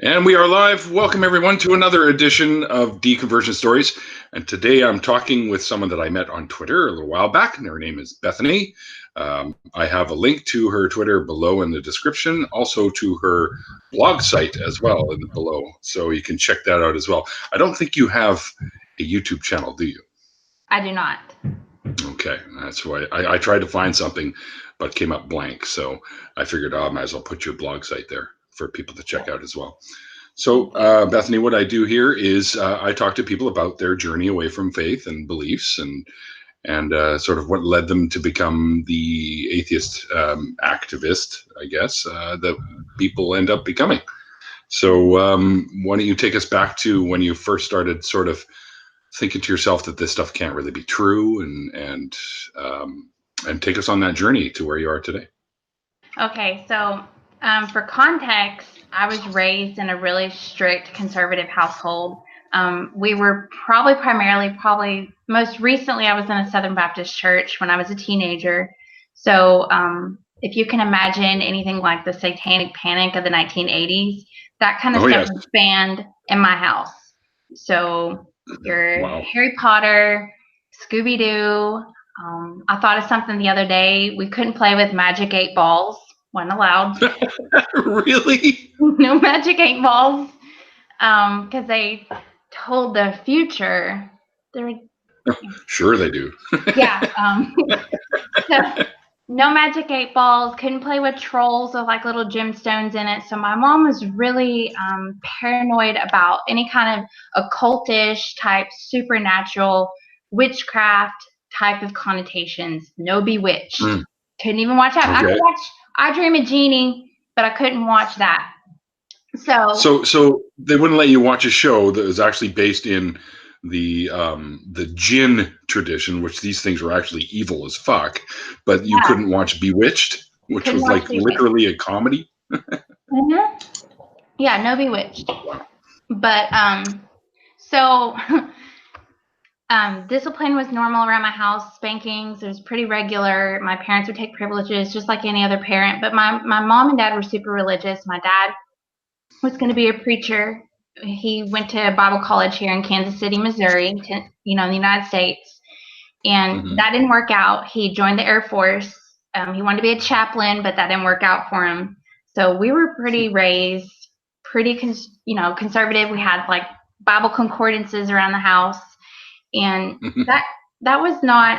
And we are live. Welcome, everyone, to another edition of Deconversion Stories. And today I'm talking with someone that I met on Twitter a little while back, and her name is Bethany. I have a link to her Twitter below in the description, also to her blog site as well below, so you can check that out as well. I don't think you have a YouTube channel, do you? I do not. Okay, that's why I tried to find something, but came up blank. So I figured I might as well put your blog site there for people to check out as well. So, Bethany, what I do here is I talk to people about their journey away from faith and beliefs, and sort of what led them to become the atheist activist, I guess, that people end up becoming. So, why don't you take us back to when you first started sort of thinking to yourself that this stuff can't really be true, and take us on that journey to where you are today. Okay, so for context, I was raised in a really strict conservative household. We were probably most recently, I was in a Southern Baptist church when I was a teenager. So if you can imagine anything like the satanic panic of the 1980s, that kind of stuff was banned in my house. So your Wow. Harry Potter, Scooby-Doo. I thought of something the other day. We couldn't play with magic 8 balls. Wasn't allowed. Really? No magic 8 balls. Because they told the future. Sure they do. Yeah. So no magic 8 balls. Couldn't play with trolls with like little gemstones in it. So my mom was really paranoid about any kind of occultish type, supernatural, witchcraft type of connotations. No bewitched. Couldn't even watch that. Okay. I could watch I Dream of Jeannie, but I couldn't watch that. So they wouldn't let you watch a show that was actually based in the jinn tradition, which these things were actually evil as fuck, but you couldn't watch Bewitched, which was like literally a comedy. Mm-hmm. Yeah, no Bewitched. Wow. But so discipline was normal around my house. Spankings, it was pretty regular. My parents would take privileges just like any other parent. But my mom and dad were super religious. My dad was going to be a preacher. He went to Bible college here in Kansas City, Missouri, in the United States. And that didn't work out. He joined the Air Force. He wanted to be a chaplain, but that didn't work out for him. So we were raised pretty conservative. We had like Bible concordances around the house. And that was not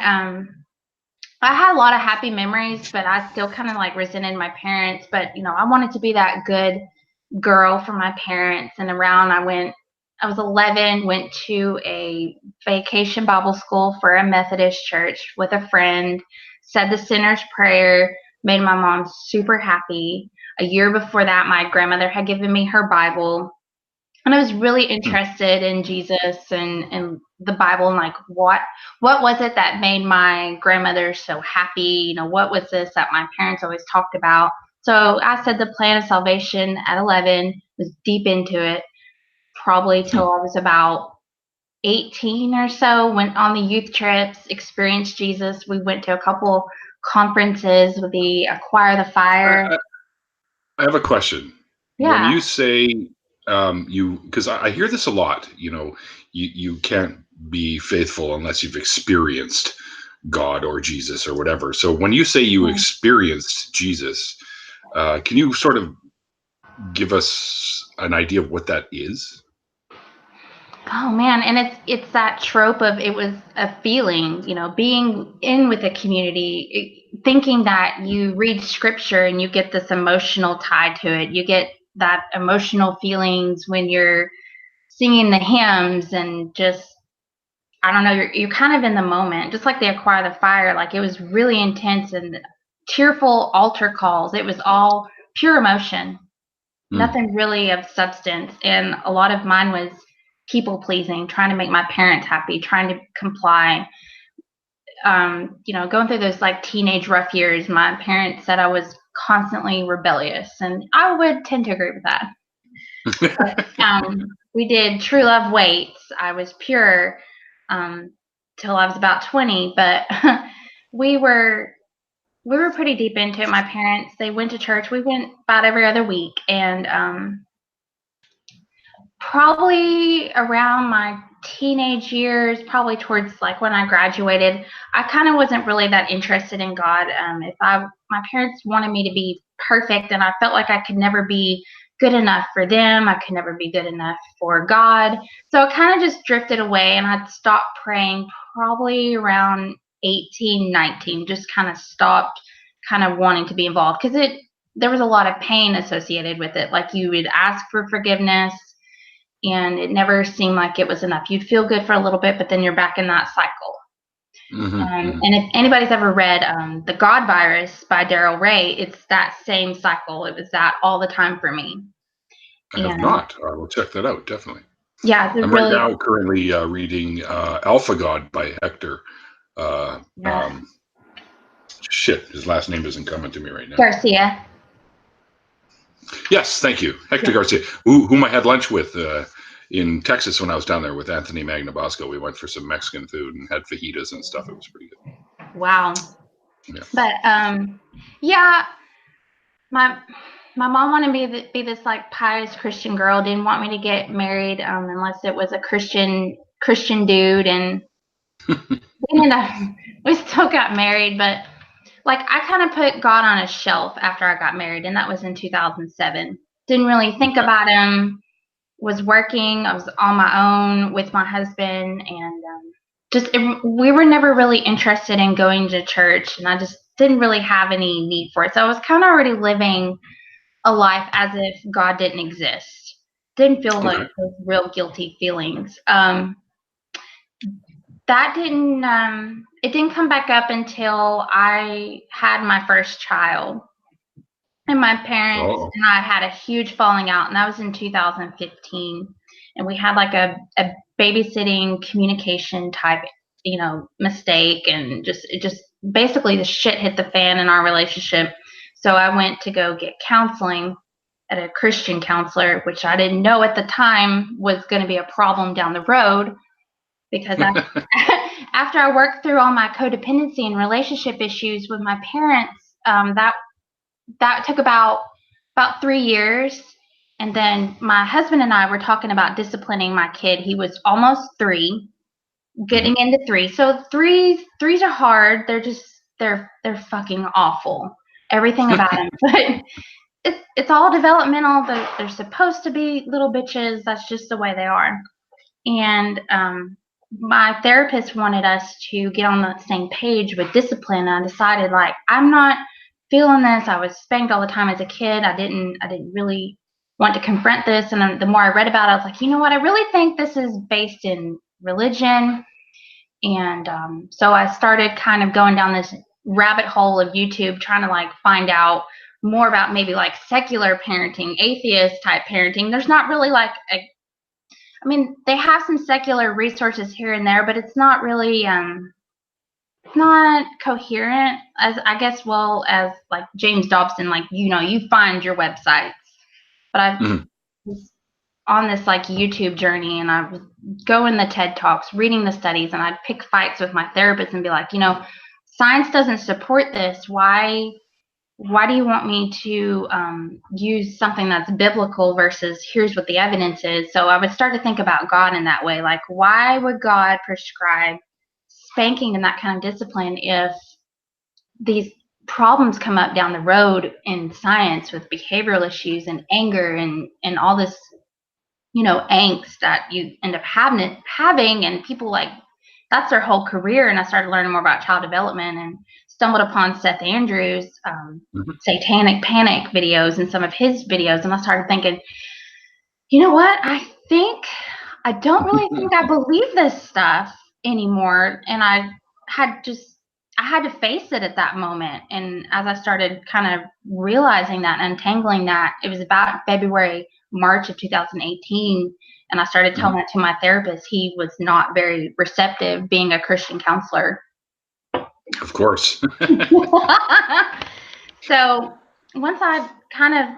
I had a lot of happy memories, but I still kind of like resented my parents. But I wanted to be that good girl for my parents. And I was 11, went to a vacation Bible school for a Methodist church with a friend, said the sinner's prayer, made my mom super happy. A year before that, my grandmother had given me her Bible. And I was really interested in Jesus and the Bible, and like what was it that made my grandmother so happy? What was this that my parents always talked about? So I said the plan of salvation at 11, was deep into it, probably till I was about 18 or so. Went on the youth trips, experienced Jesus. We went to a couple conferences with the Acquire the Fire. I have a question. Yeah. When you say because I hear this a lot, you can't be faithful unless you've experienced God or Jesus or whatever. So when you say you experienced Jesus, can you sort of give us an idea of what that is? Oh man, and it's that trope of it was a feeling, being in with a community, thinking that you read scripture and you get this emotional tie to it. You get that emotional feelings when you're singing the hymns, and just I don't know, you're kind of in the moment, just like the Acquire the Fire. Like it was really intense and tearful altar calls. It was all pure emotion, nothing really of substance, and a lot of mine was people pleasing, trying to make my parents happy, trying to comply. Going through those like teenage rough years, my parents said I was constantly rebellious, and I would tend to agree with that. But, we did True Love Waits. I was pure till I was about 20, but we were pretty deep into it. My parents, they went to church. We went about every other week, and Probably around my teenage years, probably towards like when I graduated, I kind of wasn't really that interested in God. My parents wanted me to be perfect, and I felt like I could never be good enough for them. I could never be good enough for God. So I kind of just drifted away, and I'd stopped praying probably around 18, 19, just kind of stopped kind of wanting to be involved because there was a lot of pain associated with it. Like you would ask for forgiveness, and it never seemed like it was enough. You'd feel good for a little bit, but then you're back in that cycle. And if anybody's ever read The God Virus by Daryl Ray, it's that same cycle. It was that all the time for me. I have not. I will check that out, definitely. Yeah, it's I'm right really. now currently reading Alpha God by Hector. Yeah. Shit, his last name isn't coming to me right now. Garcia. Yes, thank you. Hector Garcia, whom I had lunch with in Texas when I was down there with Anthony Magnabosco. We went for some Mexican food and had fajitas and stuff. It was pretty good. Wow. Yeah. But yeah, my mom wanted me to be this like pious Christian girl. Didn't want me to get married unless it was a Christian dude, and we still got married, but like I kind of put God on a shelf after I got married, and that was in 2007. Didn't really think about him. Was working. I was on my own with my husband, and we were never really interested in going to church, and I just didn't really have any need for it. So I was kind of already living a life as if God didn't exist. Didn't feel like those real guilty feelings. That didn't it didn't come back up until I had my first child. And my parents and I had a huge falling out, and that was in 2015. And we had like a babysitting communication type, mistake, and just basically the shit hit the fan in our relationship. So I went to go get counseling at a Christian counselor, which I didn't know at the time was going to be a problem down the road, because after I worked through all my codependency and relationship issues with my parents, that took about 3 years. And then my husband and I were talking about disciplining my kid. He was almost 3, getting into 3. So threes are hard. They're fucking awful. Everything about them. But it's all developmental. They're supposed to be little bitches. That's just the way they are. And my therapist wanted us to get on the same page with discipline. And I decided, like, I'm not feeling this. I was spanked all the time as a kid. I didn't really want to confront this. And the more I read about it, I was like, you know what? I really think this is based in religion. And so I started kind of going down this rabbit hole of YouTube, trying to like find out more about maybe like secular parenting, atheist type parenting. There's not really like they have some secular resources here and there, but it's not really not coherent, as I guess, well, as like James Dobson, like, you find your websites. But I was on this like YouTube journey, and I was going the TED Talks, reading the studies, and I'd pick fights with my therapist and be like, science doesn't support this. Why do you want me to use something that's biblical versus here's what the evidence is? So I would start to think about God in that way. Like, why would God prescribe spanking and that kind of discipline if these problems come up down the road in science with behavioral issues and anger and all this, angst that you end up having, and people like, that's their whole career. And I started learning more about child development and stumbled upon Seth Andrews' satanic panic videos and some of his videos. And I started thinking, you know what? I don't really think I believe this stuff anymore. And I had to face it at that moment. And as I started kind of realizing that and untangling that, it was about March of 2018. And I started telling that to my therapist. He was not very receptive, being a Christian counselor. Of course. So once I kind of,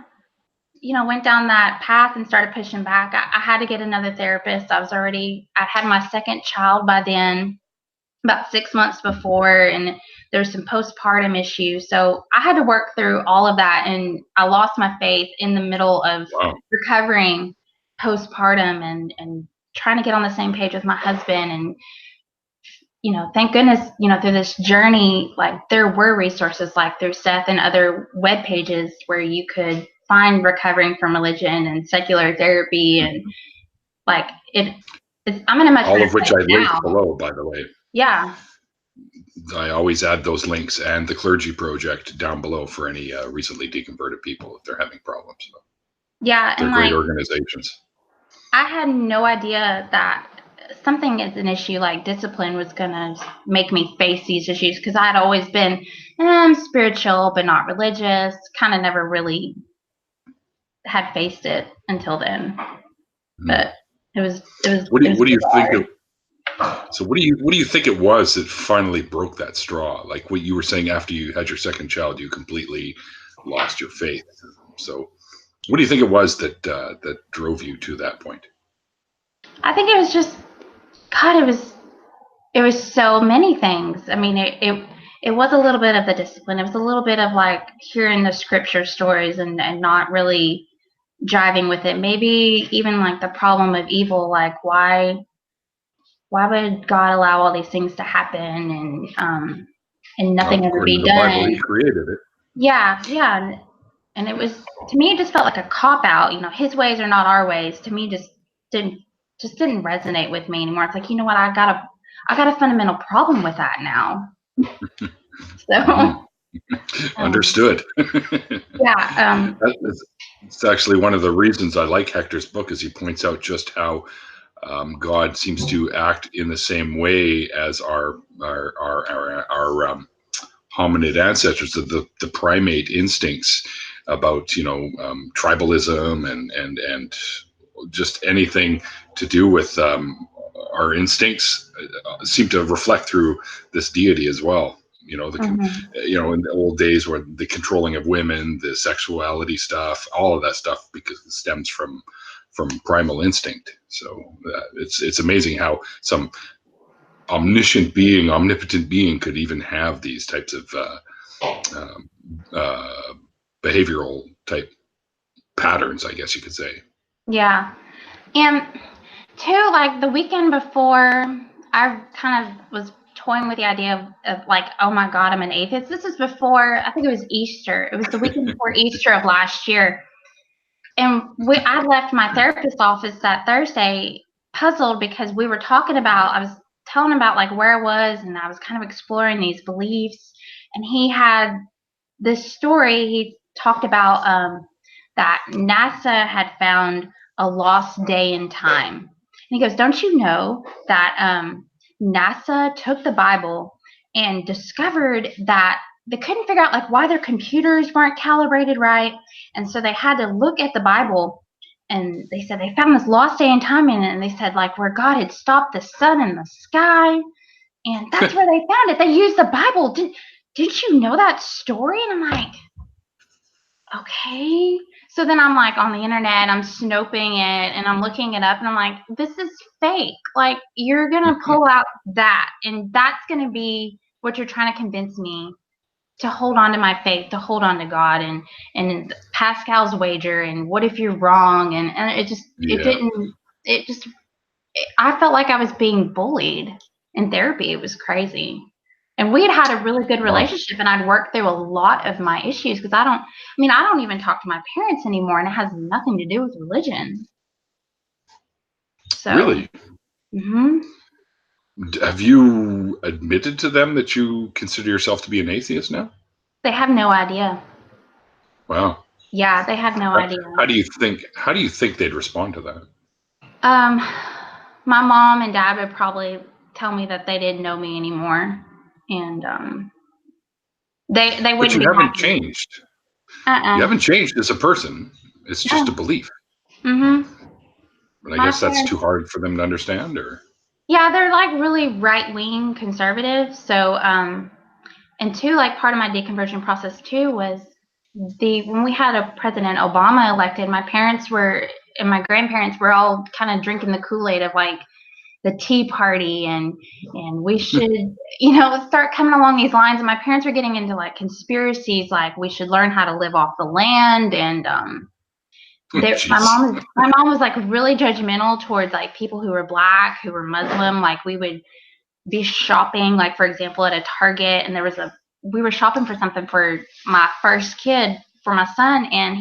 went down that path and started pushing back, I had to get another therapist. I had my second child by then, about 6 months before, and there's some postpartum issues. So I had to work through all of that, and I lost my faith in the middle of recovering postpartum and trying to get on the same page with my husband. And thank goodness, through this journey, like there were resources like through Seth and other web pages where you could find recovering from religion and secular therapy, and like I'm in a much All of better which place I linked now. below, by the way. Yeah. I always add those links and the Clergy Project down below for any recently deconverted people if they're having problems. Yeah, They're and great like organizations. I had no idea that something as an issue like discipline was gonna make me face these issues, because I had always been spiritual but not religious. Kind of never really had faced it until then, but it was. What do you think hard. So what do you think it was that finally broke that straw? Like what you were saying, after you had your second child, you completely lost your faith. So what do you think it was that that drove you to that point? I think it was just God. It was so many things. I mean, it was a little bit of the discipline. It was a little bit of like hearing the scripture stories and not really driving with it. Maybe even like the problem of evil, like why would God allow all these things to happen and nothing Well, ever according to be the Bible, done? he created it. Yeah, and it was, to me, it just felt like a cop out. His ways are not our ways. To me, didn't didn't resonate with me anymore. It's like, you know what, I got a fundamental problem with that now. So Understood. yeah, It's actually one of the reasons I like Hector's book, is he points out just how God seems to act in the same way as our hominid ancestors, the primate instincts about tribalism and just anything to do with our instincts seem to reflect through this deity as well. In the old days, where the controlling of women, the sexuality stuff, all of that stuff, because it stems from primal instinct. So it's amazing how some omniscient being, omnipotent being could even have these types of behavioral type patterns, I guess you could say. yeah. And too, like the weekend before, I kind of was toying with the idea of like, oh my God, I'm an atheist. This is before, I think it was Easter. It was the weekend before Easter of last year. And I left my therapist's office that Thursday puzzled, because we were talking about, I was telling him about like where I was, and I was kind of exploring these beliefs. And he had this story. He talked about that NASA had found a lost day in time. And he goes, don't you know that NASA took the Bible and discovered that they couldn't figure out like why their computers weren't calibrated right. And so they had to look at the Bible, and they said they found this lost day in time in it. And they said like where God had stopped the sun in the sky. And that's where they found it. They used the Bible. Did you know that story? And I'm like, okay. So then I'm like on the internet, I'm snoping it and I'm looking it up, and I'm like, this is fake. Like, you're going to pull out that, and that's going to be what you're trying to convince me to hold on to my faith, to hold on to God, and Pascal's wager, and what if you're wrong? And I felt like I was being bullied in therapy. It was crazy. And we had a really good Wow. relationship, and I'd worked through a lot of my issues, because I don't even talk to my parents anymore, and it has nothing to do with religion. So, Really? Mm-hmm. Have you admitted to them that you consider yourself to be an atheist now? They have no idea. Wow. Yeah, they have no idea. How do you think they'd respond to that? My mom and dad would probably tell me that they didn't know me anymore, and they But wouldn't you be haven't happy. changed. You haven't changed as a person. It's just a belief. Mm-hmm. But I guess that's too hard for them to understand, or? Yeah, they're like really right-wing conservative. So, and two, like part of my deconversion process too was when we had a President Obama elected, my parents and my grandparents were all kind of drinking the Kool-Aid of like the Tea Party, and we should, start coming along these lines. And my parents were getting into like conspiracies, like we should learn how to live off the land, and My Jeez. mom was like really judgmental towards like people who were Black, who were Muslim. Like we would be shopping, like for example, at a Target, and we were shopping for something for my first kid, for my son, and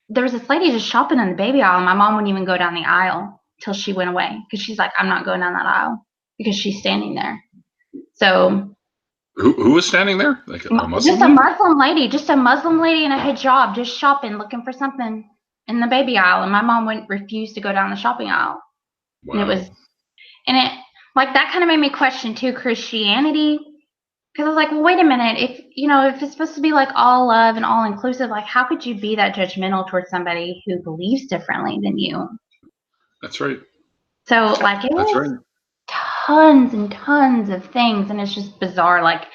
there was this lady just shopping in the baby aisle, and my mom wouldn't even go down the aisle till she went away, because she's like, I'm not going down that aisle, because she's standing there. So Who was standing there? Like a Muslim just a lady? Muslim lady, just a Muslim lady in a hijab, just shopping, looking for something in the baby aisle, and my mom wouldn't refuse to go down the shopping aisle. And Wow. it like that kind of made me question too Christianity, because I was like, well, wait a minute, if it's supposed to be like all love and all inclusive, like how could you be that judgmental towards somebody who believes differently than you? That's right. So like it That's was right. tons and tons of things, and it's just bizarre. Like,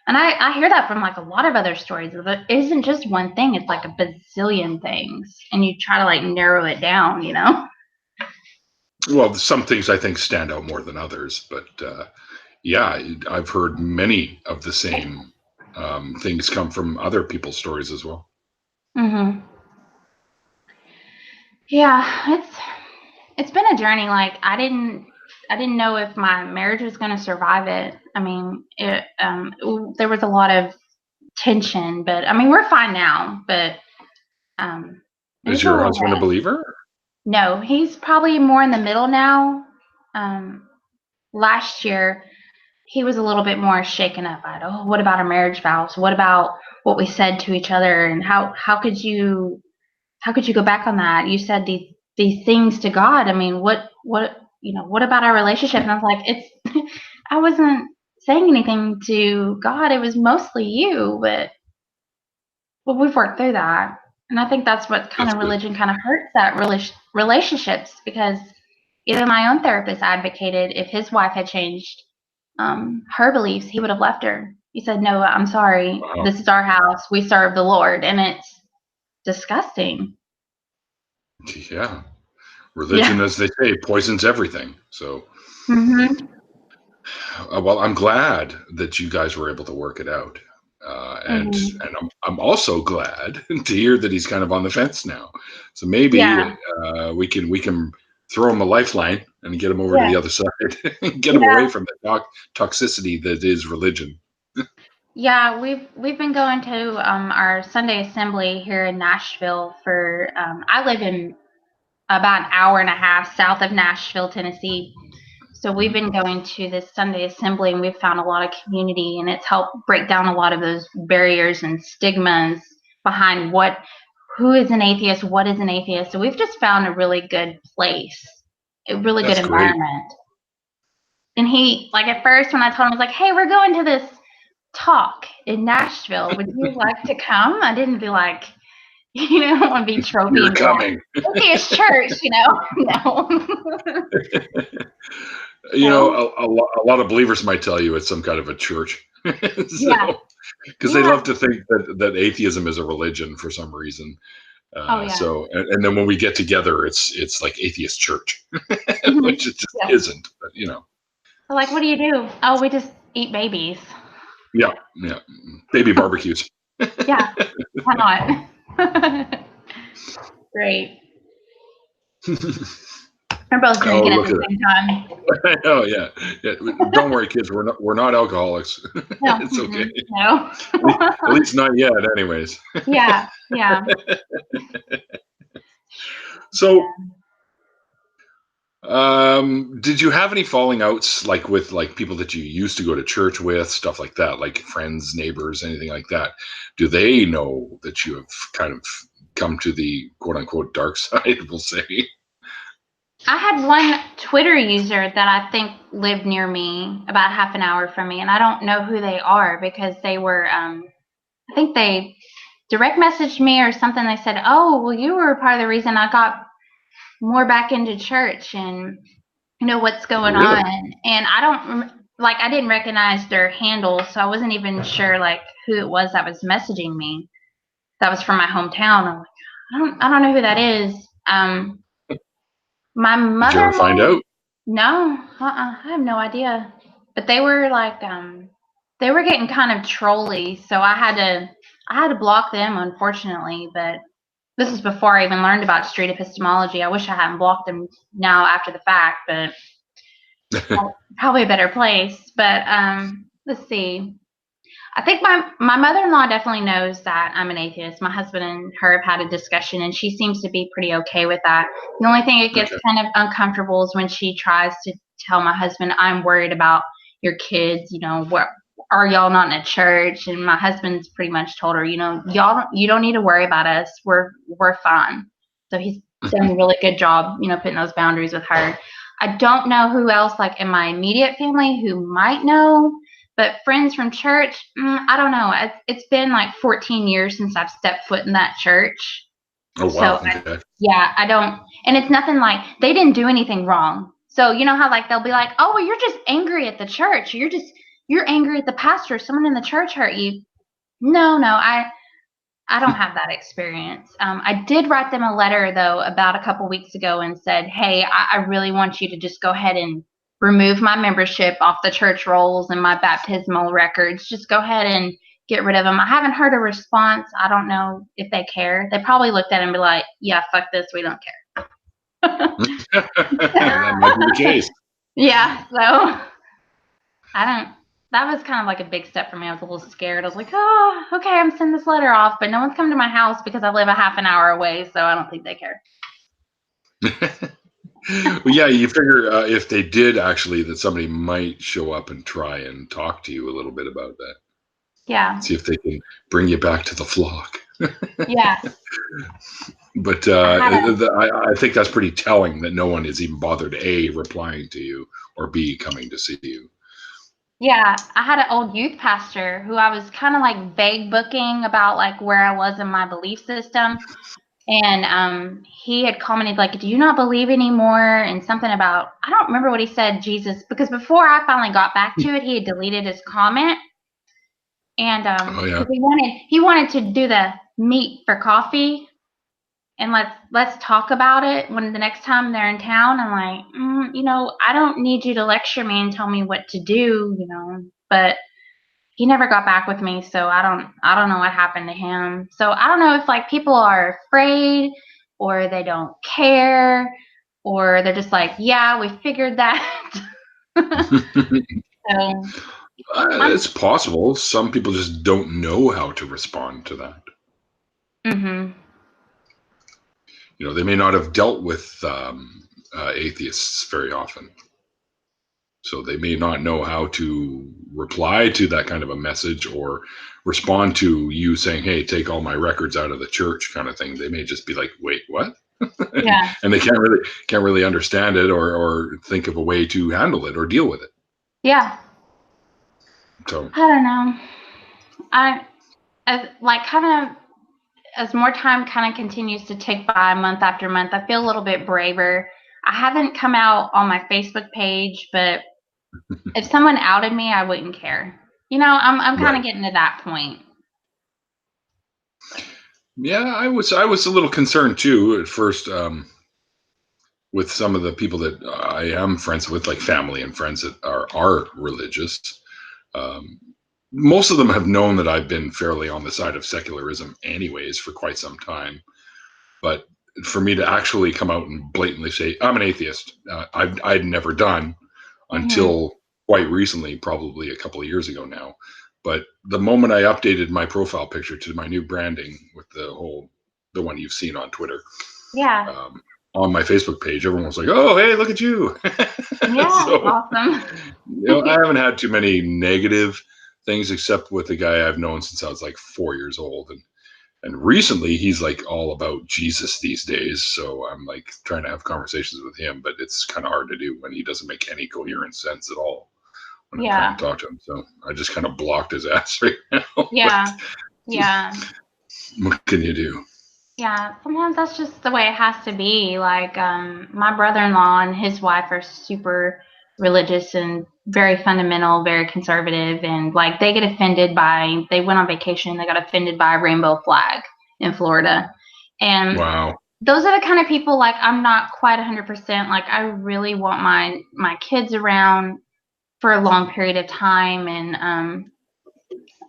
and I hear that from like a lot of other stories. But it isn't just one thing; it's like a bazillion things, and you try to like narrow it down, you know? Well, some things I think stand out more than others, but yeah, I've heard many of the same things come from other people's stories as well. Mm-hmm. Yeah, it's been a journey. Like I didn't know if my marriage was going to survive it. I mean, there was a lot of tension, but I mean, we're fine now. But it Is was a your little husband a rough. believer? No, he's probably more in the middle now. Last year, he was a little bit more shaken up. What about our marriage vows? What about what we said to each other? And how could you go back on that? You said these things to God. I mean, what about our relationship? And I was like, I wasn't saying anything to God. It was mostly you, but we've worked through that. And I think that's what kind That's of good. religion kind of hurts that relationships, because even my own therapist advocated if his wife had changed her beliefs, he would have left her. He said, no, I'm sorry. Wow. This is our house. We serve the Lord. And it's disgusting. Yeah. Yeah. Religion, as they say, poisons everything. So, Mm-hmm. well, I'm glad that you guys were able to work it out. Mm-hmm. And I'm also glad to hear that he's kind of on the fence now. So maybe Yeah. we can throw him a lifeline and get him over to Yeah. the other side and get him away Yeah. from the toxicity that is religion. Yeah. We've been going to our Sunday assembly here in Nashville for I live in about an hour and a half south of Nashville, Tennessee. So we've Mhm. been going to this Sunday assembly, and we've found a lot of community, and it's helped break down a lot of those barriers and stigmas behind who is an atheist, what is an atheist. So we've just found a really good place, a really good That's great. environment. And he, like at first when I told him, I was like, hey, we're going to this talk in Nashville. Would you like to come? I didn't be like, I don't want to be trophy You're and be like, coming. atheist church, No. So, A lot of believers might tell you it's some kind of a church. yeah. So, because they Yeah. love to think that atheism is a religion for some reason. Oh, yeah. And then when we get together, it's like atheist church, Mhm. which it just Yeah. isn't. But So, like, what do you do? Oh, we just eat babies. yeah, yeah, baby barbecues. Yeah. Why not? Great. We're both Oh, drinking at look the at it! same time. Oh yeah, yeah. Don't worry, kids. We're not alcoholics. No. It's okay. No. At least not yet, anyways. Yeah. Yeah. So, did you have any falling outs like with like people that you used to go to church with, stuff like that, like friends, neighbors, anything like that? Do they know that you have kind of come to the quote unquote dark side, we'll say? I had one Twitter user that I think lived near me, about half an hour from me, and I don't know who they are, because they were, I think they direct messaged me or something. They said, oh, well, you were part of the reason I got more back into church, and what's going Really? on. And I don't like, I didn't recognize their handle, so I wasn't even sure like who it was that was messaging me, that was from my hometown. I'm like, I don't know who that is. My Did you ever find mother-in-law, out? no, I have no idea. But they were like, they were getting kind of trolly, so I had to block them, unfortunately. But this is before I even learned about street epistemology. I wish I hadn't blocked them now after the fact, but probably a better place. But let's see. I think my mother-in-law definitely knows that I'm an atheist. My husband and her have had a discussion, and she seems to be pretty okay with that. The only thing that gets kind of uncomfortable is when she tries to tell my husband, I'm worried about your kids, what are y'all not in a church? And my husband's pretty much told her, you don't need to worry about us. We're fine. So he's done a really good job, putting those boundaries with her. I don't know who else, like in my immediate family, who might know, but friends from church, I don't know. It's been like 14 years since I've stepped foot in that church. Oh, wow. So, I don't, and it's nothing like, they didn't do anything wrong. So, you know how like they'll be like, oh, well, you're just angry at the church. You're angry at the pastor. Someone in the church hurt you. No, I don't have that experience. I did write them a letter, though, about a couple weeks ago and said, hey, I really want you to just go ahead and remove my membership off the church rolls and my baptismal records. Just go ahead and get rid of them. I haven't heard a response. I don't know if they care. They probably looked at it and be like, yeah, fuck this. We don't care. That might be the case. Yeah, so that was kind of like a big step for me. I was a little scared. I was like, oh, okay, I'm sending this letter off, but no one's come to my house because I live a half an hour away, so I don't think they care. Well, yeah, you figure if they did actually, that somebody might show up and try and talk to you a little bit about that. Yeah. See if they can bring you back to the flock. Yeah. But I think that's pretty telling that no one is even bothered, A, replying to you, or B, coming to see you. Yeah, I had an old youth pastor who I was kind of like vague booking about like where I was in my belief system. And he had commented like, do you not believe anymore? And something about, I don't remember what he said, Jesus, because before I finally got back to it, he had deleted his comment. And because he wanted to do the meet for coffee and let's talk about it when the next time they're in town. I'm like, I don't need you to lecture me and tell me what to do, but he never got back with me, so I don't know what happened to him. So I don't know if like people are afraid or they don't care or they're just like, yeah, we figured that. So it's possible. Some people just don't know how to respond to that. Mm-hmm. They may not have dealt with atheists very often. So they may not know how to reply to that kind of a message or respond to you saying, hey, take all my records out of the church kind of thing. They may just be like, wait, what? Yeah. And they can't really understand it or think of a way to handle it or deal with it. Yeah. So I don't know. As more time kind of continues to tick by month after month, I feel a little bit braver. I haven't come out on my Facebook page, but if someone outed me, I wouldn't care. I'm kind of getting to that point. Yeah, I was a little concerned too at first with some of the people that I am friends with, like family and friends that are religious. Most of them have known that I've been fairly on the side of secularism anyways for quite some time. But for me to actually come out and blatantly say, I'm an atheist, I'd never done until quite recently, probably a couple of years ago now. But the moment I updated my profile picture to my new branding with the one you've seen on Twitter, on my Facebook page, everyone was like, oh, hey, look at you. Yeah, so, awesome. I haven't had too many negative things except with a guy I've known since I was like 4 years old. And recently he's like all about Jesus these days. So I'm like trying to have conversations with him, but it's kind of hard to do when he doesn't make any coherent sense at all when I'm trying to talk to him. So I just kind of blocked his ass right now. Yeah. Yeah. What can you do? Yeah, sometimes that's just the way it has to be. Like my brother-in-law and his wife are super religious and very fundamental, very conservative, and like they went on vacation, they got offended by a rainbow flag in Florida. And wow. Those are the kind of people like I'm not quite 100%. Like I really want my kids around for a long period of time, and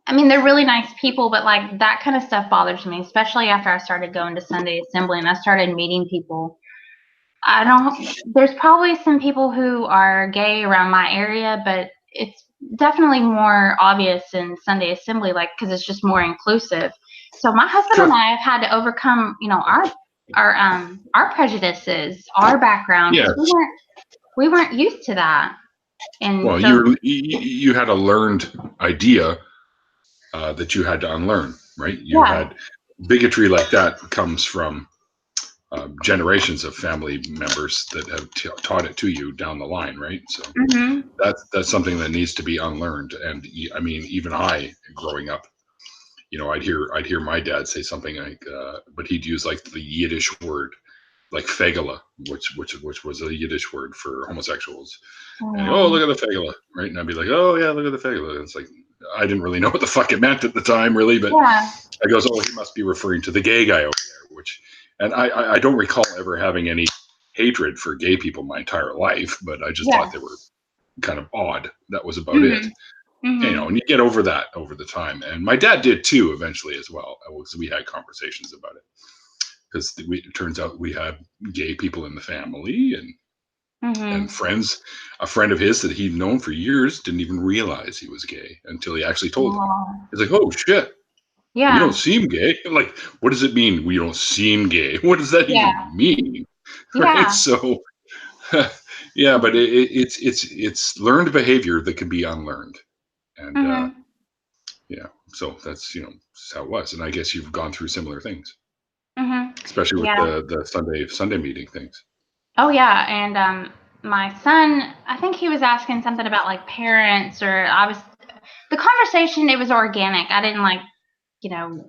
I mean, they're really nice people, but like that kind of stuff bothers me, especially after I started going to Sunday assembly and I started meeting people. There's probably some people who are gay around my area, but it's definitely more obvious in Sunday assembly, like, because it's just more inclusive. So my husband and Sure. I have had to overcome, our prejudices, our background, Yes. because we weren't used to that. And Well, so, you had a learned idea that you had to unlearn, right? You yeah. had bigotry like that comes from generations of family members that have taught it to you down the line, right? So Mhm. that's something that needs to be unlearned. And I mean, even I, growing up, I'd hear my dad say something like, but he'd use like the Yiddish word, like fegala, which was a Yiddish word for homosexuals. And oh, look at the fegala, right? And I'd be like, oh yeah, look at the fegala. And it's like I didn't really know what the fuck it meant at the time, really, but Yeah. I goes, oh, he must be referring to the gay guy over there, and I don't recall ever having any hatred for gay people my entire life, but I just thought Yeah. they were kind of odd. That was about it. Mhm. Mhm. And you get over that over the time. And my dad did too, eventually as well. So we had conversations about it because it turns out we had gay people in the family and Mhm. friends. A friend of his that he'd known for years didn't even realize he was gay until he actually told him. Oh. He's like, oh shit, you don't Yeah. seem gay. Like, what does it mean? We don't seem gay. What does that even Yeah. mean? Right. Yeah. So, yeah, but it's learned behavior that can be unlearned, and Mhm. yeah. So that's how it was. And I guess you've gone through similar things, Mhm. especially with Yeah. the Sunday meeting things. Oh yeah, and my son, I think he was asking something about like parents, or I was the conversation. It was organic. I didn't like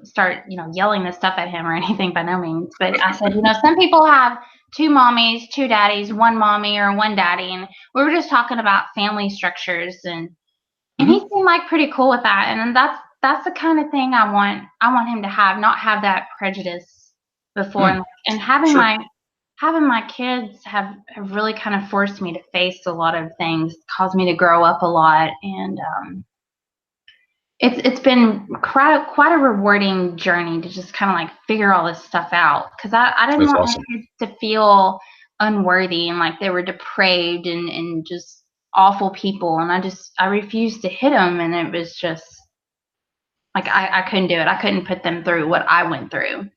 start yelling this stuff at him or anything by no means. But I said, some people have two mommies, two daddies, one mommy or one daddy, and we were just talking about family structures, and he Hmm. seemed like pretty cool with that. And that's the kind of thing I want him to have, not have that prejudice before, Mm, and sure. having my kids have really kind of forced me to face a lot of things, caused me to grow up a lot, and it's been quite a rewarding journey to just kind of like figure all this stuff out, because I didn't That's want my awesome. kids to feel unworthy and like they were depraved and just awful people, and I refused to hit them, and it was just like I couldn't do it. I couldn't put them through what I went through.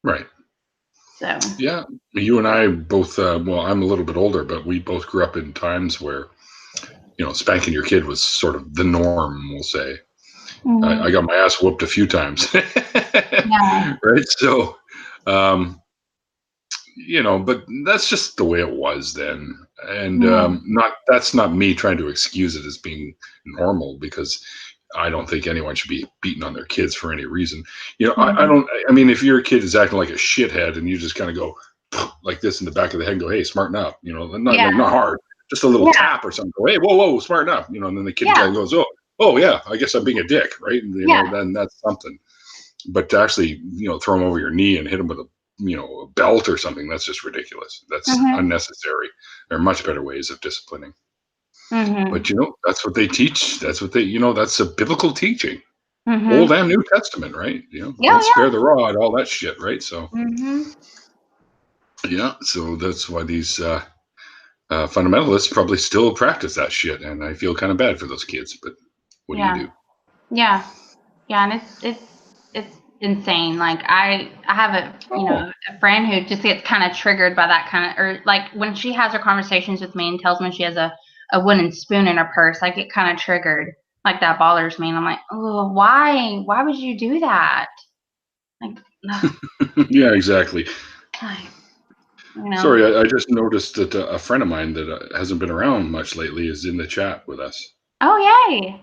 Right. So Yeah. You and I both. Well, I'm a little bit older, but we both grew up in times where spanking your kid was sort of the norm. We'll say. I mhm. got my ass whooped a few times. Yeah. Right. So, um, but that's just the way it was then. And Mhm. not that's not me trying to excuse it as being normal, because I don't think anyone should be beating on their kids for any reason. I Mhm. don't. I mean, if your kid is acting like a shithead and you just kind of go like this in the back of the head, and go, "Hey, smarten up," not Yeah. like not hard, just a little Yeah. tap or something. Go, "Hey, whoa, smarten up," and then the kid Yeah. kind of goes, "Oh yeah, I guess I'm being a dick," right? And, Yeah. then that's something. But to actually, throw him over your knee and hit him with a belt or something, that's just ridiculous. That's Mhm. unnecessary. There are much better ways of disciplining. But Mhm. that's what they teach. That's what that's a biblical teaching. Old Mhm. and New Testament, right? Yeah. Don't spare Yeah. the rod, all that shit, right? So, Mhm. yeah, so that's why these fundamentalists probably still practice that shit, and I feel kind of bad for those kids. But what do you Yeah. do? Yeah. Yeah, and it's insane. Like I have Oh, a friend who just gets kind of triggered by that kind of, or like when she has her conversations with me and tells me she has a wooden spoon in her purse, I get kind of triggered. Like that bothers me, and I'm like, oh, why would you do that? Like, ugh, yeah, exactly. like, Sorry, I just noticed that a friend of mine that hasn't been around much lately is in the chat with us. Oh yay.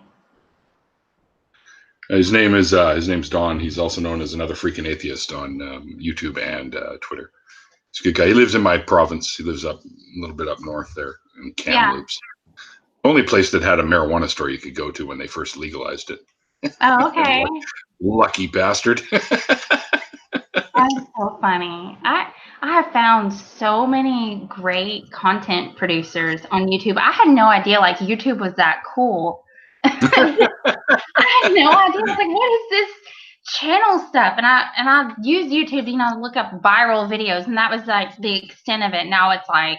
His name's Don. He's also known as another freaking atheist on YouTube and Twitter. He's a good guy. He lives in my province. He lives up a little bit up north there in Yeah. Kamloops. Only place that had a marijuana store you could go to when they first legalized it. Oh, okay. Lucky bastard. That's so funny. I have found so many great content producers on YouTube. I had no idea like YouTube was that cool. I had no idea. I was like, what is this channel stuff? And I use YouTube, to look up viral videos, and that was like the extent of it. Now it's like,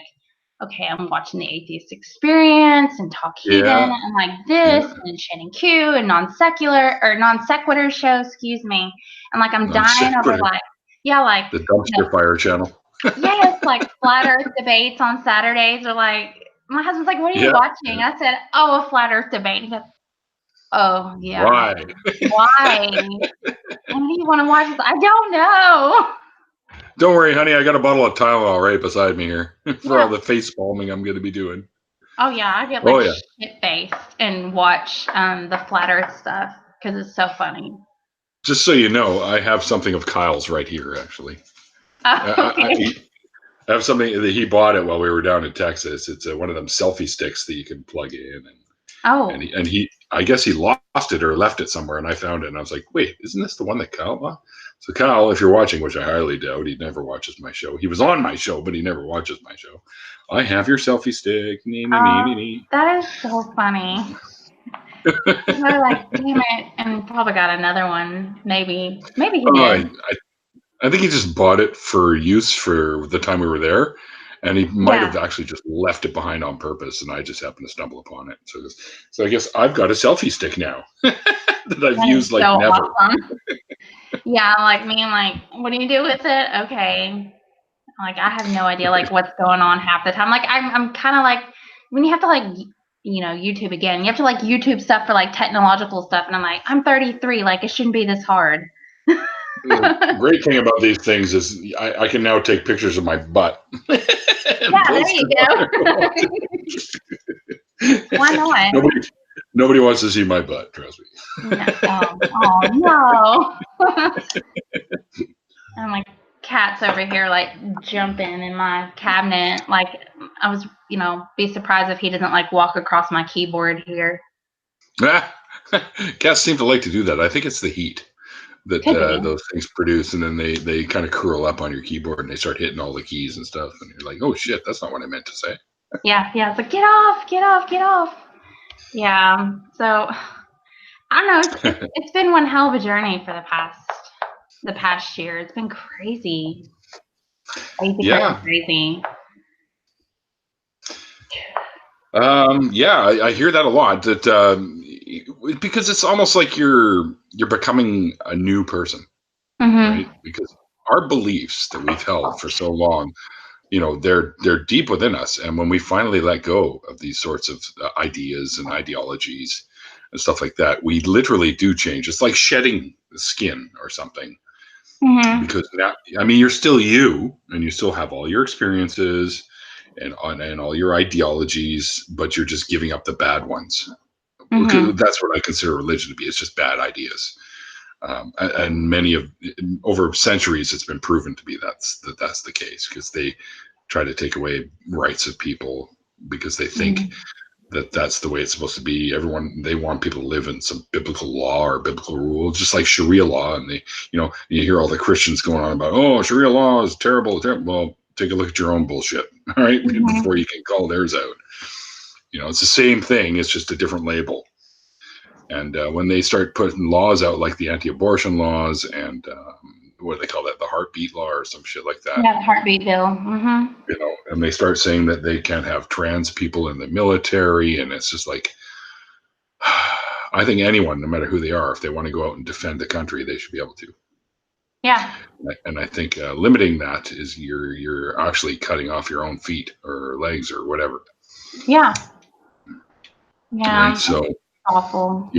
okay, I'm watching the Atheist Experience and Talk Heathen Yeah. and like this and Shannon Q and non sequitur show, excuse me. And like I'm dying over like, like the dumpster fire channel. yes, like flat Earth debates on Saturdays, or like my husband's like, what are you watching? I said, oh, a flat Earth debate. He goes, oh yeah. Why? Why? Why do you want to watch this? I don't know. Don't worry, honey. I got a bottle of Tylenol right beside me here for all the face palming I'm going to be doing. Oh yeah, I get like shit faced and watch the flat Earth stuff because it's so funny. Just so you know, I have something of Kyle's right here, actually. Oh, okay. I have something that he bought it while we were down in Texas. It's one of them selfie sticks that you can plug in, and he I guess he lost it or left it somewhere, and I found it, and I was like, wait, isn't this the one that Kyle bought? So Kyle, if you're watching, which I highly doubt, he never watches my show. He was on my show, but he never watches my show. I have your selfie stick. That is so funny. We're like, damn it, and probably got another one. Maybe he did. I think he just bought it for use for the time we were there, and he might have actually just left it behind on purpose, and I just happened to stumble upon it. So I guess I've got a selfie stick now that I've used like so never. Awesome. Yeah, like me, like, what do you do with it? Okay. Like, I have no idea, like, what's going on half the time. Like, I'm kind of like, when you have to, like, YouTube again, you have to, like, YouTube stuff for, like, technological stuff. And I'm like, I'm 33. Like, it shouldn't be this hard. The great thing about these things is I can now take pictures of my butt. Yeah, there you go. Why not? Nobody wants to see my butt, trust me. No. And like cats over here like jumping in my cabinet. Like I was, be surprised if he doesn't like walk across my keyboard here. Cats seem to like to do that. I think it's the heat that those things produce, and then they kind of curl up on your keyboard and they start hitting all the keys and stuff, and you're like, oh shit, that's not what I meant to say. Yeah, it's like, get off. Yeah, so I don't know, it's been one hell of a journey for the past year. It's been crazy. Crazy. I hear that a lot, that because it's almost like you're becoming a new person, right? Because our beliefs that we've held for so long, they're deep within us, and when we finally let go of these sorts of ideas and ideologies and stuff like that, we literally do change. It's like shedding the skin or something. Because now, you're still you, and you still have all your experiences and all your ideologies, but you're just giving up the bad ones. That's what I consider religion to be. It's just bad ideas. And over centuries, it's been proven to be that's the case, because they try to take away rights of people because they think that that's the way it's supposed to be. They want people to live in some biblical law or biblical rules, just like Sharia law. And you hear all the Christians going on about, oh, Sharia law is terrible. Well, take a look at your own bullshit, all right, before you can call theirs out. It's the same thing. It's just a different label. And when they start putting laws out like the anti-abortion laws and what do they call that? The heartbeat law or some shit like that. Yeah, the heartbeat bill. And they start saying that they can't have trans people in the military. And it's just like, I think anyone, no matter who they are, if they want to go out and defend the country, they should be able to. Yeah. And I think limiting that is you're actually cutting off your own feet or legs or whatever. Yeah. Yeah. Right? So awful.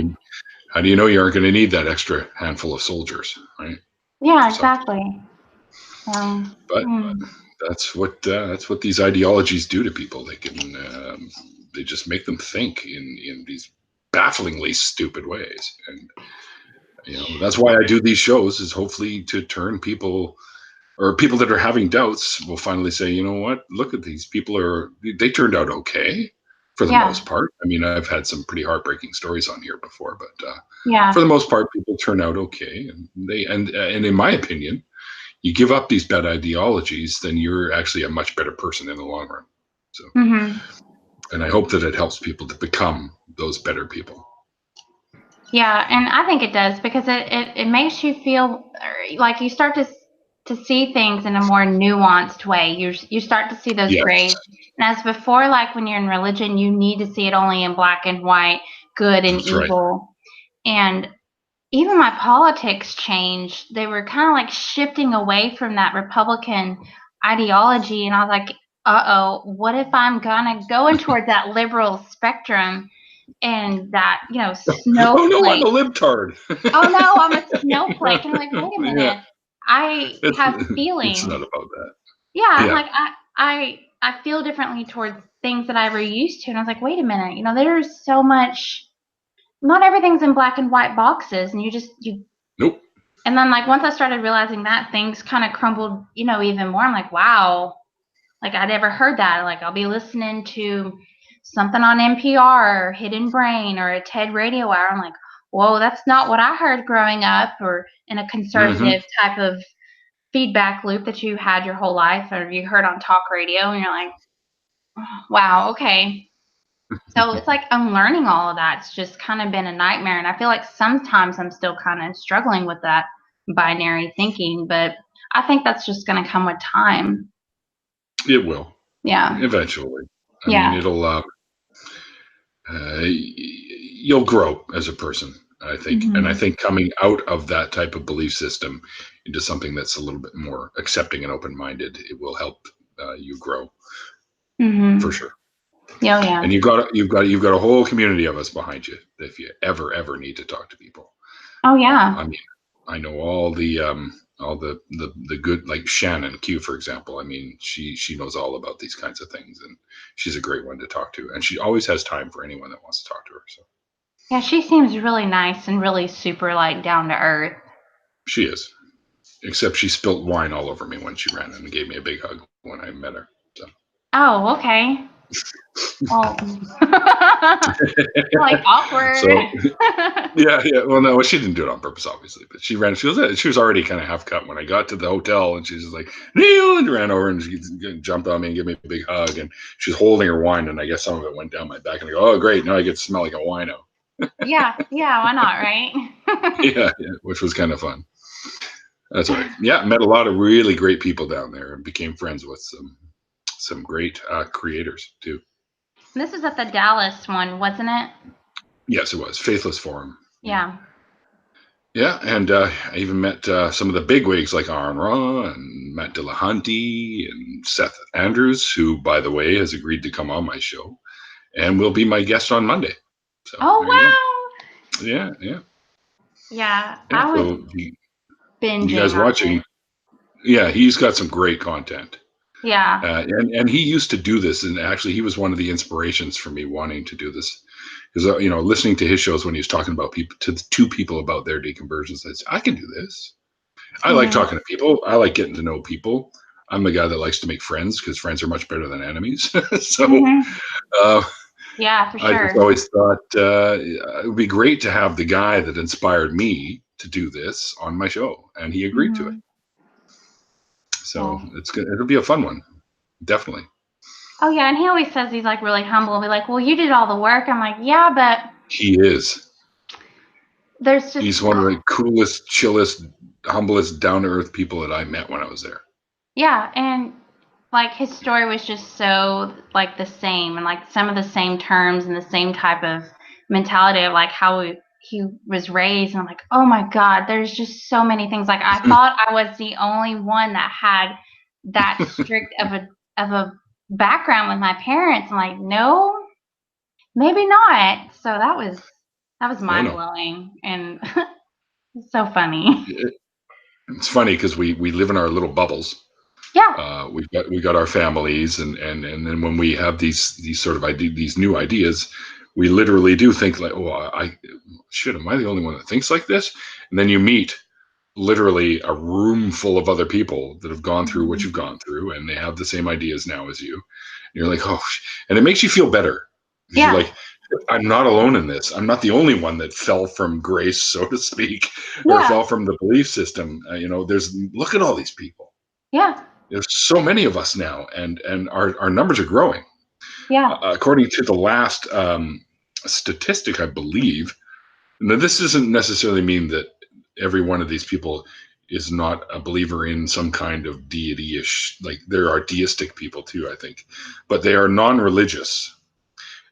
How do you know you aren't going to need that extra handful of soldiers, right? Yeah, exactly. But that's what these ideologies do to people. They can they just make them think in these bafflingly stupid ways, and that's why I do these shows, is hopefully to turn people, or people that are having doubts will finally say, you know what, look at these people, they turned out okay for the most part. I've had some pretty heartbreaking stories on here before, but for the most part, people turn out okay, and in my opinion, you give up these bad ideologies, then you're actually a much better person in the long run. So, and I hope that it helps people to become those better people. Yeah, and I think it does because it makes you feel like you start to see things in a more nuanced way. You start to see those Yes, grays. And as before, like when you're in religion, you need to see it only in black and white, good and that's right. evil. And even my politics changed. They were kind of like shifting away from that Republican ideology. And I was like, uh-oh, what if I'm gonna go in towards that liberal spectrum and that, Oh no, I'm snowflake? a libtard. Oh no, I'm a snowflake. And I'm like, wait a Yeah, minute. I have it's feelings. not about that. Yeah, I'm Yeah. like, I feel differently towards things that I were used to. And I was like, wait a minute, there's so much, not everything's in black and white boxes. And you Nope. and then like once I started realizing that, things kind of crumbled, even more. I'm like, wow, like I never heard that. Like I'll be listening to something on NPR or Hidden Brain or a TED Radio Hour. I'm like, whoa, that's not what I heard growing up, or in a Hmm. conservative type of feedback loop that you had your whole life, or you heard on talk radio, and you're like, oh, wow, okay. So it's like I'm learning all of that. It's just kind of been a nightmare. And I feel like sometimes I'm still kind of struggling with that binary thinking, but I think that's just going to come with time. It will Yeah. eventually. I mean, Yeah. it'll. You'll grow as a person, I think, and I Hmm. think coming out of that type of belief system into something that's a little bit more accepting and open-minded, it will help you grow for Hmm. sure. Yeah. Oh, yeah. And you've got a whole community of us behind you if you ever need to talk to people. Oh, yeah. I mean, I know all the good, like Shannon Q, for example. I mean, she knows all about these kinds of things, and she's a great one to talk to, and she always has time for anyone that wants to talk to her. So Yeah. She seems really nice and really super like down to earth. she is, except she spilt wine all over me when she ran and gave me a big hug when I met her. So. Oh, okay. Well, like awkward. So yeah, yeah. Well, no, she didn't do it on purpose, obviously. But she ran. She was already kind of half cut when I got to the hotel, and she was just like Neil, and ran over and she jumped on me and gave me a big hug. And she's holding her wine, and I guess some of it went down my back. And I go, oh great, now I get to smell like a wino. Yeah. Yeah. Why not? Right. Yeah, yeah, which was kind of fun. That's all right. Yeah, met a lot of really great people down there and became friends with some great creators too. This was at the Dallas one, wasn't it? Yes, it was Faithless Forum. Yeah. Yeah. Yeah, and I even met some of the bigwigs like Aaron Ra and Matt Dillahunty and Seth Andrews, who, by the way, has agreed to come on my show and will be my guest on Monday. So Oh, there you wow. go. Yeah, yeah, Yeah. yeah. I was So you binging guys on watching? it. Yeah, he's got some great content, Yeah. and he used to do this, and actually, he was one of the inspirations for me wanting to do this. Because listening to his shows when he was talking about people to two people about their deconversions, I said, I can do this. I like Hmm. talking to people. I like getting to know people. I'm the guy that likes to make friends because friends are much better than enemies. So Hmm. uh, Yeah, for I just sure. always thought it would be great to have the guy that inspired me to do this on my show, and he agreed to it. Hmm. So Yeah. it's good. It'll be a fun one, definitely. Oh, yeah. And he always says he's like really humble and be like, well, you did all the work. I'm like, yeah, but He is. there's just, He's one of the coolest, chillest, humblest, down to earth people that I met when I was there. yeah. And like his story was just so like the same, and like some of the same terms and the same type of mentality of like how he was raised. And I'm like, oh my God, there's just so many things. Like I thought I was the only one that had that strict of a background with my parents. I'm like, no, maybe not. So that was Oh mind no. blowing and so funny. It's funny because we live in our little bubbles. Yeah. We got our families, and then when we have these sort of these new ideas, we literally do think like, oh, am I the only one that thinks like this? And then you meet literally a room full of other people that have gone through what Mhm. you've gone through, and they have the same ideas now as you. And you're like, oh, and it makes you feel better because you're Yeah. like, I'm not alone in this. I'm not the only one that fell from grace, so to speak, or Yeah. fell from the belief system. There's look at all these people. Yeah. There's so many of us now, and our numbers are growing. Yeah. According to the last statistic, I believe, Now, this doesn't necessarily mean that every one of these people is not a believer in some kind of deity-ish. Like there are deistic people too, I think, but they are non-religious,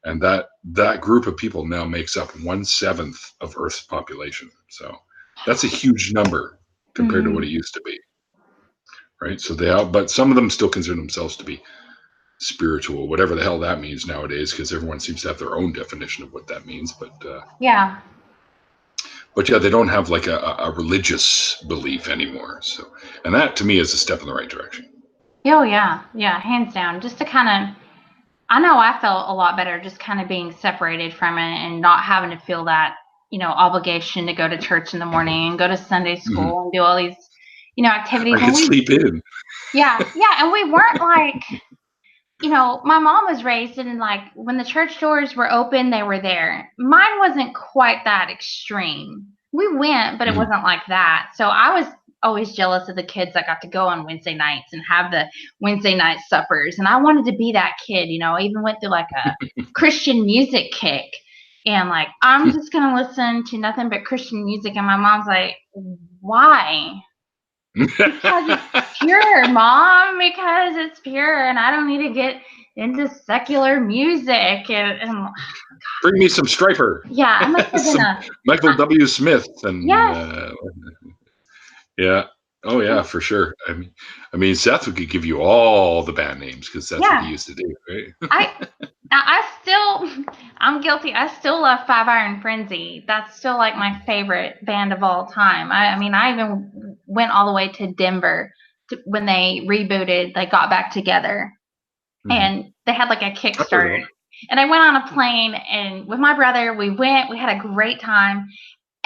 and that group of people now makes up 1/7 of Earth's population. So that's a huge number compared to what it Mhm. used to be, right? So but some of them still consider themselves to be spiritual, whatever the hell that means nowadays, because everyone seems to have their own definition of what that means. Yeah. But yeah, they don't have like a religious belief anymore. So, and that to me is a step in the right direction. Oh yeah. Yeah. Hands down. Just to kind of, I know I felt a lot better just kind of being separated from it and not having to feel that, obligation to go to church in the morning and go to Sunday Mm-hmm. school and do all these, activities. I And could sleep in. yeah. Yeah. And we weren't like, my mom was raised in like when the church doors were open, they were there. Mine wasn't quite that extreme. We went, but it Mm-hmm. wasn't like that. So I was always jealous of the kids that got to go on Wednesday nights and have the Wednesday night suppers. And I wanted to be that kid, I even went through like a Christian music kick. And like, I'm just going to listen to nothing but Christian music. And my mom's like, why? Because it's pure, Mom, because it's pure, and I don't need to get into secular music. And Bring me some Striper. yeah, I must have been Some Michael W. Smith and yes. yeah. Oh yeah, for sure. I mean, Seth could give you all the band names because that's what he Yeah. used to do, right? I'm guilty. I still love Five Iron Frenzy. That's still like my favorite band of all time. I mean, I even went all the way to Denver when they rebooted, they got back together. Mm-hmm. And they had like a I've heard of Kickstarter. him. And I went on a plane and with my brother, we had a great time.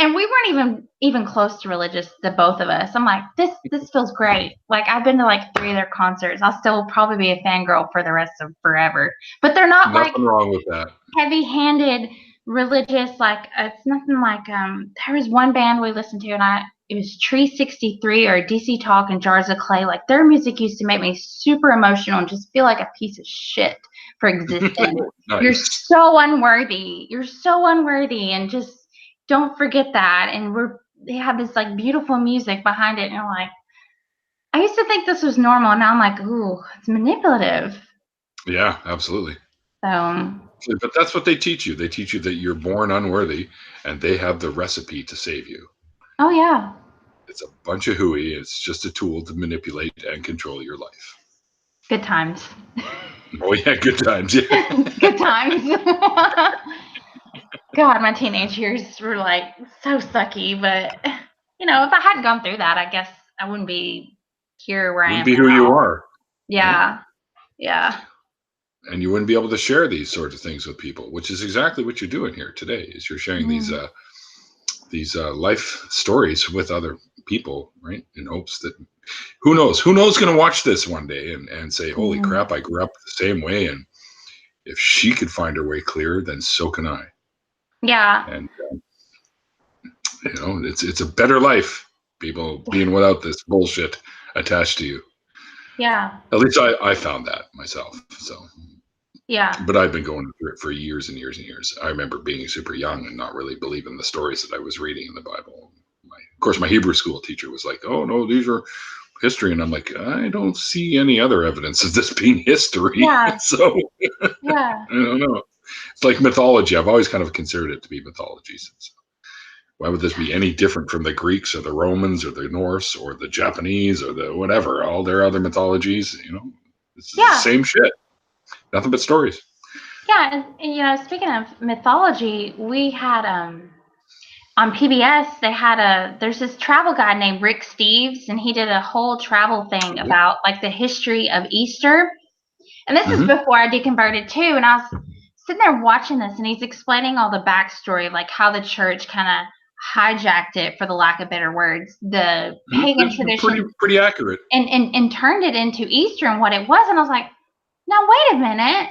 And we weren't even close to religious, the both of us. I'm like, this feels great. Like I've been to like 3 of their concerts. I'll still probably be a fangirl for the rest of forever. But they're not like Nothing wrong with that. heavy-handed religious, like it's nothing like there was one band we listened to, and it was Tree 63 or DC Talk and Jars of Clay. Like their music used to make me super emotional and just feel like a piece of shit for existing. You're Nice. so unworthy. You're so unworthy, and just don't forget that. And they have this like beautiful music behind it, and you're like, I used to think this was normal, and now I'm like, ooh, it's manipulative. Yeah, absolutely. So But that's what they teach you. They teach you that you're born unworthy, and they have the recipe to save you. oh yeah. It's a bunch of hooey. It's just a tool to manipulate and control your life. Good times. Oh yeah, good times. Yeah. Good times. God, my teenage years were like so sucky, but if I hadn't gone through that, I guess I wouldn't be here where I Wouldn't am be who you now. are, right? Yeah. Yeah. And you wouldn't be able to share these sorts of things with people, which is exactly what you're doing here today. Is you're sharing these Mm. life stories with other people, right? In hopes that who knows going to watch this one day and say, "Holy Mm. crap, I grew up the same way, and if she could find her way clear, then so can I." Yeah. And it's a better life, people being without this bullshit attached to you. Yeah. At least I found that myself. So, Yeah. but I've been going through it for years and years and years. I remember being super young and not really believing the stories that I was reading in the Bible. Of course, my Hebrew school teacher was like, "Oh no, these are history," and I'm like, "I don't see any other evidence of this being history." Yeah. So Yeah. I don't know. It's like mythology. I've always kind of considered it to be mythology. So why would this be any different from the Greeks or the Romans or the Norse or the Japanese or the whatever, all their other mythologies? This is the Yeah. same shit. Nothing but stories. Yeah. And speaking of mythology, we had on PBS, there's this travel guy named Rick Steves, and he did a whole travel thing about like the history of Easter. And this is Mm-hmm. before I deconverted too. And I was sitting there watching this, and he's explaining all the backstory of like how the church kind of hijacked it, for the lack of better words, the pagan Pretty tradition, pretty accurate. and turned it into Easter and what it was. And I was like, now wait a minute.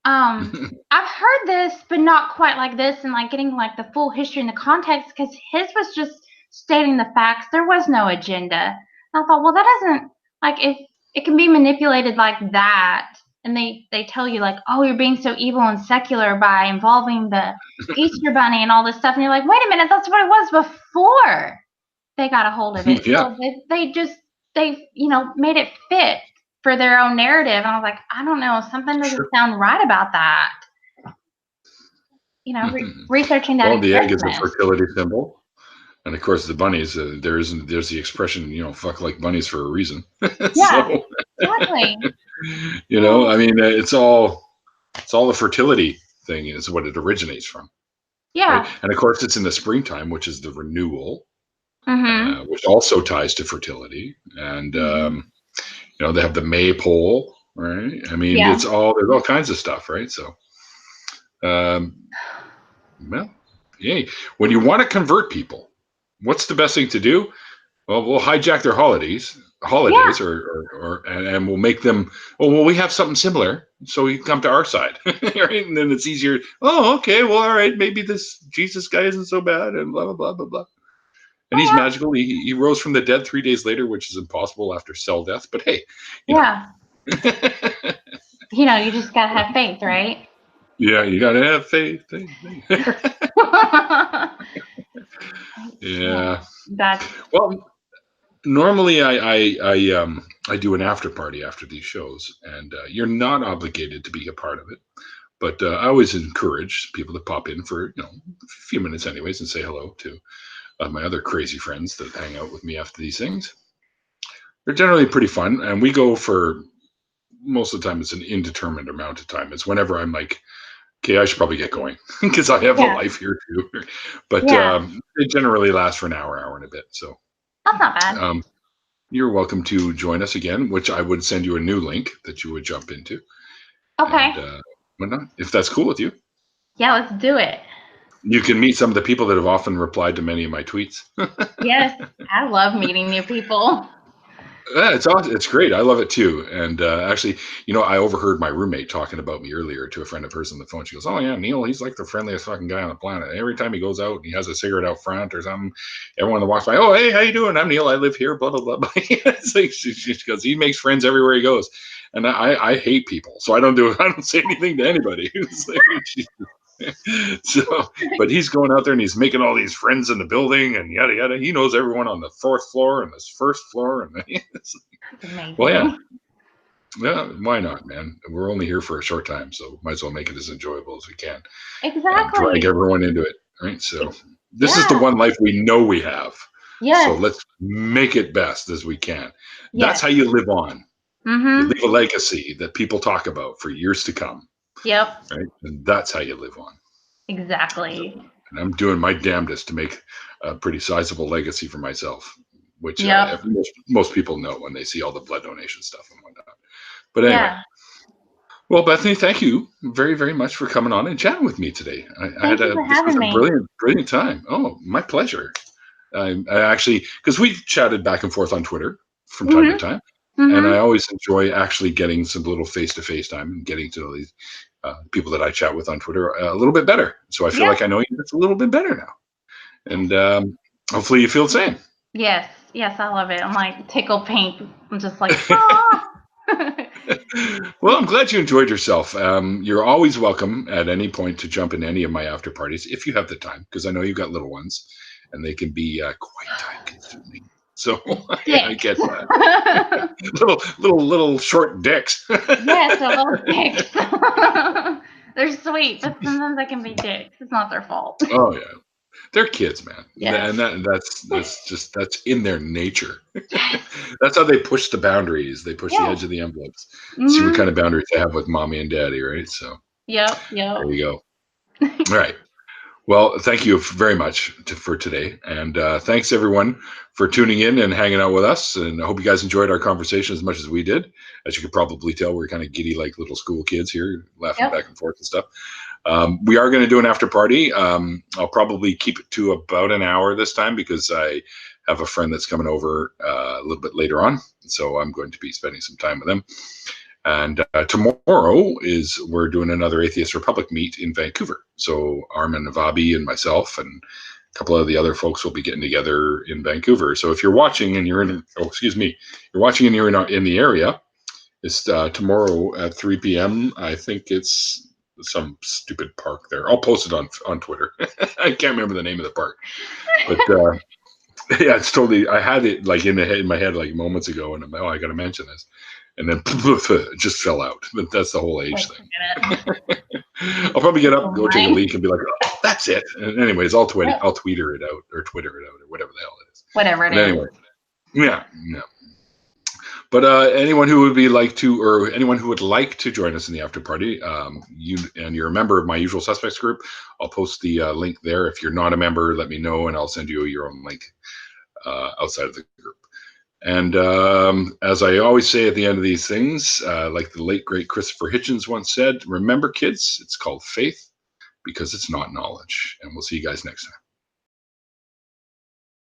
I've heard this, but not quite like this, and like getting like the full history and the context, because his was just stating the facts. There was no agenda. And I thought, well, that doesn't, like, if it can be manipulated like that, and they tell you like, oh, you're being so evil and secular by involving the Easter Bunny and all this stuff, and you're like, wait a minute, that's what it was before they got a hold of it. Yeah. So they made it fit for their own narrative, and I was like, I don't know, something doesn't sound right about that. Researching that Well, the egg is a expressness. fertility symbol. And of course, the bunnies, there's the expression, fuck like bunnies for a reason. Yeah, So, exactly. I mean, it's all the fertility thing is what it originates from. Yeah. Right. And of course, it's in the springtime, which is the renewal, Mm-hmm. which also ties to fertility. And, they have the maypole, right? I mean, there's all kinds of stuff, right? So, well, yay. When you want to convert people, what's the best thing to do? Well, we'll hijack their holidays, and we'll make them. Well, we have something similar, so you come to our side, right? And then it's easier. Oh, okay. Well, all right. Maybe this Jesus guy isn't so bad, and blah blah blah blah blah. And he's magical. He rose from the dead 3 days later, which is impossible after cell death. But hey, you just gotta have faith, right? Yeah, you gotta have faith. Yeah. Well, normally I do an after party after these shows, and you're not obligated to be a part of it, but I always encourage people to pop in for a few minutes anyways and say hello to my other crazy friends that hang out with me after these things. They're generally pretty fun, and we go for most of the time. It's an indeterminate amount of time. It's whenever I'm like, okay, I should probably get going because I have a life here too. But they generally last for an hour and a bit. So that's not bad. You're welcome to join us again, which I would send you a new link that you would jump into. Okay. And, whatnot, if that's cool with you. Yeah, let's do it. You can meet some of the people that have often replied to many of my tweets. Yes, I love meeting new people. Yeah, it's awesome. It's great. I love it too. And actually, I overheard my roommate talking about me earlier to a friend of hers on the phone. She goes, "Oh yeah, Neil, he's like the friendliest fucking guy on the planet. Every time he goes out and he has a cigarette out front or something, everyone that walks by, oh hey, how you doing? I'm Neil. I live here. Blah blah blah." It's like she goes, he makes friends everywhere he goes, and I hate people, so I don't say anything to anybody. It's like, so, but he's going out there and he's making all these friends in the building and yada yada. He knows everyone on the 4th floor and this 1st floor, and well, yeah, why not, man? We're only here for a short time, so might as well make it as enjoyable as we can. Exactly. Drag everyone into it, right? So this is the one life we know we have. Yes. So let's make it best as we can. Yes. That's how you live on. Mm-hmm. You leave a legacy that people talk about for years to come. Yep. Right? And that's how you live on. Exactly. And I'm doing my damnedest to make a pretty sizable legacy for myself, which most people know when they see all the blood donation stuff and whatnot. But anyway, well, Bethany, thank you very, very much for coming on and chatting with me today. I had a brilliant time. Oh, my pleasure. I actually, because we've chatted back and forth on Twitter from time to time. Mm-hmm. And I always enjoy actually getting some little face-to-face time and getting to know these people that I chat with on Twitter a little bit better. So I feel like I know you just a little bit better now. And hopefully you feel the same. Yes, I love it. I'm like tickle pink. I'm just like, ah. Well, I'm glad you enjoyed yourself. You're always welcome at any point to jump in any of my after parties if you have the time, because I know you've got little ones and they can be quite time-consuming. So I get that. little short dicks. Yes, little dicks. They're sweet, but sometimes they can be dicks. It's not their fault. Oh yeah, they're kids, man. Yes. And that's in their nature. That's how they push the boundaries. They push the edge of the envelopes. Mm-hmm. See what kind of boundaries they have with mommy and daddy, right? So yep. There you go. All right. Well, thank you very much for today. And thanks, everyone, for tuning in and hanging out with us. And I hope you guys enjoyed our conversation as much as we did. As you could probably tell, we're kind of giddy like little school kids here, laughing back and forth and stuff. We are going to do an after party. I'll probably keep it to about an hour this time because I have a friend that's coming over a little bit later on. So I'm going to be spending some time with them. And tomorrow we're doing another Atheist Republic meet in Vancouver. So Armin Navabi and myself and a couple of the other folks will be getting together in Vancouver. So if you're watching and you're in the area It's tomorrow at 3 p.m. I think it's some stupid park there. I'll post it on Twitter. I can't remember the name of the park, but yeah, it's totally. I had it like in my head like moments ago, and I'm like, oh, I got to mention this, and then it just fell out. But that's the whole age thing. I'll probably get up, go take a leak, and be like, oh, that's it. And anyways, I'll tweet her it out or Twitter it out or whatever the hell it is. Whatever it is. Anyway, yeah. But anyone who would anyone who would like to join us in the after party, you're a member of my Usual Suspects group, I'll post the link there. If you're not a member, let me know, and I'll send you your own link outside of the group. And as I always say at the end of these things, like the late great Christopher Hitchens once said, remember, kids, it's called faith because it's not knowledge. And we'll see you guys next time.